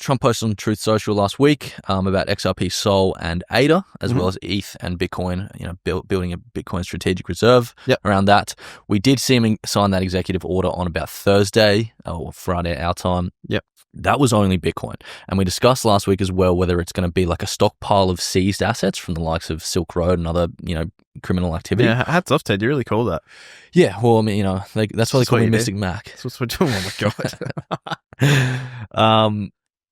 Trump posted on Truth Social last week about XRP Sol and ADA, as well as ETH and Bitcoin, building a Bitcoin strategic reserve around that. We did see him sign that executive order on about Thursday or Friday our time. Yep. That was only Bitcoin. And we discussed last week as well whether it's going to be like a stockpile of seized assets from the likes of Silk Road and other, criminal activity. Yeah, hats off, Ted. You really call that. Yeah, well, I mean, that's why they call me Mystic Mac. That's what we're doing. Oh my God.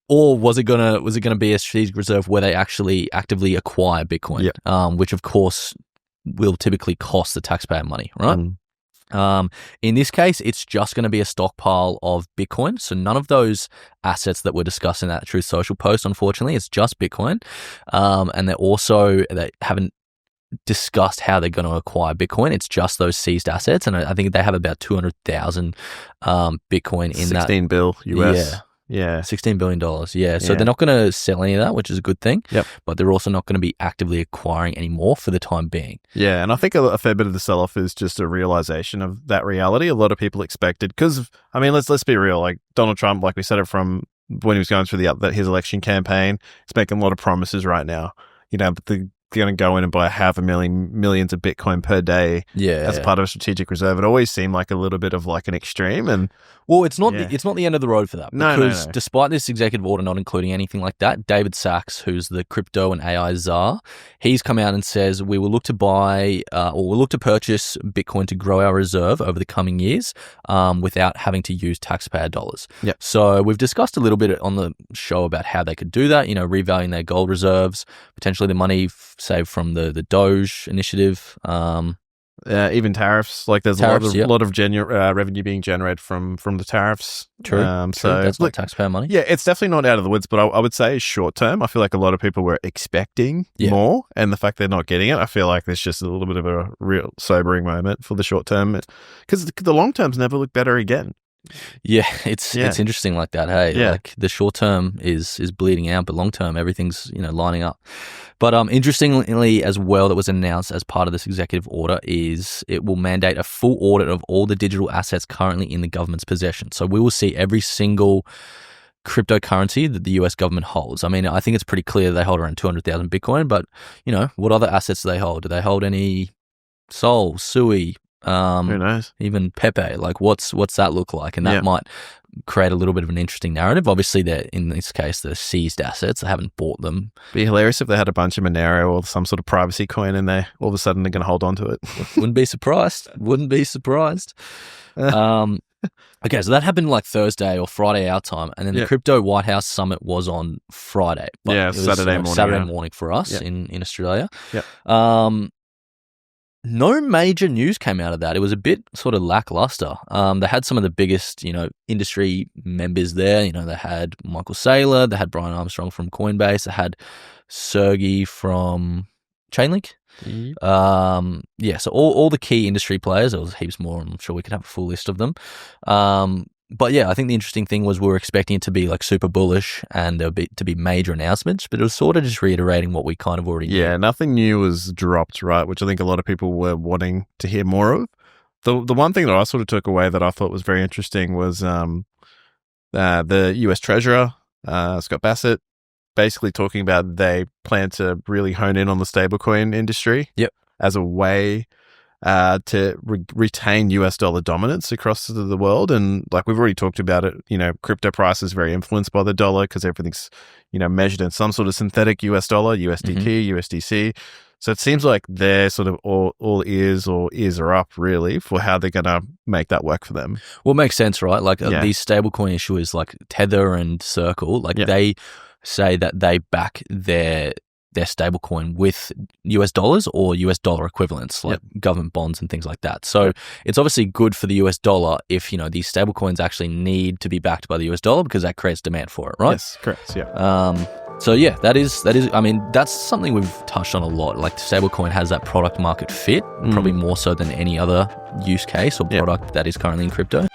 Or was it gonna be a strategic reserve where they actually actively acquire Bitcoin, which of course will typically cost the taxpayer money, right? In this case, it's just going to be a stockpile of Bitcoin. So none of those assets that we're discussing in that Truth Social post, unfortunately, it's just Bitcoin. And they haven't discussed how they're going to acquire Bitcoin. It's just those seized assets. And I think they have about 200,000 Bitcoin in 16 bill US. Yeah. $16 billion. Yeah. So they're not going to sell any of that, which is a good thing. Yep. But they're also not going to be actively acquiring any more for the time being. Yeah. And I think a fair bit of the sell-off is just a realization of that reality. A lot of people expected, because, I mean, let's be real. Like Donald Trump, like we said it from when he was going through his election campaign, he's making a lot of promises right now. But they're going to go in and buy millions of Bitcoin per day as part of a strategic reserve. It always seemed like a little bit of like an extreme. And well, it's not the end of the road for that. No. Despite this executive order not including anything like that, David Sachs, who's the crypto and AI czar, he's come out and says we will look to buy or we'll look to purchase Bitcoin to grow our reserve over the coming years without having to use taxpayer dollars. Yep. So we've discussed a little bit on the show about how they could do that, revaluing their gold reserves, potentially the money saved from the Doge initiative. Even tariffs, like there's a lot of revenue being generated from the tariffs. True. So that's not taxpayer money. Yeah, it's definitely not out of the woods, but I would say short term, I feel like a lot of people were expecting more, and the fact they're not getting it, I feel like there's just a little bit of a real sobering moment for the short term, because the long terms never look better again. Yeah, it's interesting like that. Hey, like the short term is bleeding out, but long term everything's lining up. But interestingly as well, that was announced as part of this executive order is it will mandate a full audit of all the digital assets currently in the government's possession. So we will see every single cryptocurrency that the US government holds. I mean, I think it's pretty clear they hold around 200,000 Bitcoin, but what other assets do they hold? Do they hold any Sol, Sui? Who knows? Even Pepe, like what's that look like? And that might create a little bit of an interesting narrative. Obviously, in this case, they're seized assets. They haven't bought them. Be hilarious if they had a bunch of Monero or some sort of privacy coin in there. All of a sudden, they're going to hold on to it. Wouldn't be surprised. Okay, so that happened like Thursday or Friday our time, and then the Crypto White House Summit was on Friday. But it was Saturday morning for us in Australia. Yeah. No major news came out of that. It was a bit sort of lackluster. They had some of the biggest, industry members there. They had Michael Saylor, they had Brian Armstrong from Coinbase, they had Sergey from Chainlink. Mm-hmm. So all the key industry players. There was heaps more. I'm sure we could have a full list of them. But I think the interesting thing was we were expecting it to be like super bullish and there would be major announcements, but it was sort of just reiterating what we kind of already knew. Yeah, nothing new was dropped, right? Which I think a lot of people were wanting to hear more of. The one thing that I sort of took away that I thought was very interesting was the US Treasurer, Scott Bassett, basically talking about they plan to really hone in on the stablecoin industry as a way to retain US dollar dominance across the world. And like we've already talked about it, crypto price is very influenced by the dollar because everything's, measured in some sort of synthetic US dollar, USDT, USDC. So it seems like they're sort of all ears are up really for how they're going to make that work for them. Well, it makes sense, right? Like these stablecoin issuers like Tether and Circle, like they say that they back their stablecoin with US dollars or US dollar equivalents, like government bonds and things like that. So it's obviously good for the US dollar if, these stablecoins actually need to be backed by the US dollar because that creates demand for it, right? Yes, correct, yeah. So that is, I mean, that's something we've touched on a lot. Like stablecoin has that product market fit, probably more so than any other use case or product that is currently in crypto.